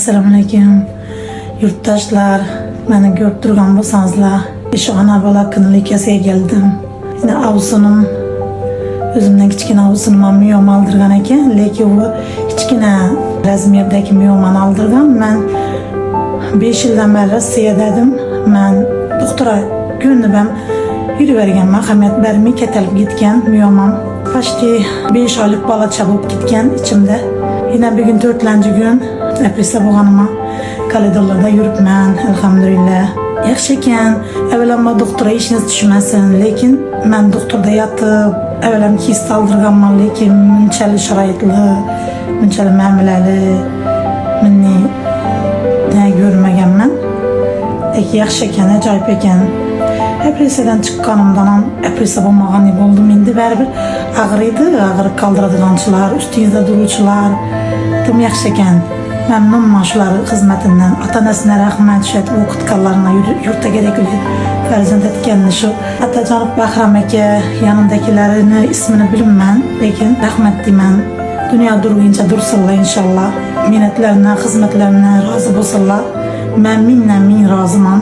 Selamünaleyküm yurttaşlar. Beni görüp durgan bolsaňızlar, şu ana bola klinikasiga geldim. Yine avsunum, özümden kichkina avsunuma miyom aldırgan eken, lekin o kichkina razmerdagi miyomani aldırgan. Ben 5 yıldan beri Rossiyadedim. Ben doktora gönlübem yürüvergen, ahamiyat bermey ketelip gitken miyomam. Başti 5 aylık bala çabuk gitken içimde. Yine bir gün 4-cü gün depresiya bolganıma koridorlarda yürüpmen, elhamdülillah. Yaxşı eken, evvelamma doktora işiniz düşmesin, lekin ben doktorda yatıp, evvelam kist aldırganman, lekin münçeli şarayitli, münçeli məmileli, minni ne görmegenmen. Eki yaxşı eken, acayip eken. Depresiyadan çıkkanımdan depresiya bolmagan ne boldum, indi bäribir ağrıydı, ağrı kaldıradıgançılar, üstüňizde duruçular. Tüm yaxşı eken. Memnunman şular hizmetinden. Ata-anasına rahmet, şu okutkanlarına yurtta gerekli farzand etkenini şu. Hatta Canıp Bahram eke yanındakilerini ismini bilmem. Lekin rahmet dimen. Dünya durgunca dursunlar inşallah. Minnetlerine, hizmetlerine razı bolsunlar. Ben minle min razımam.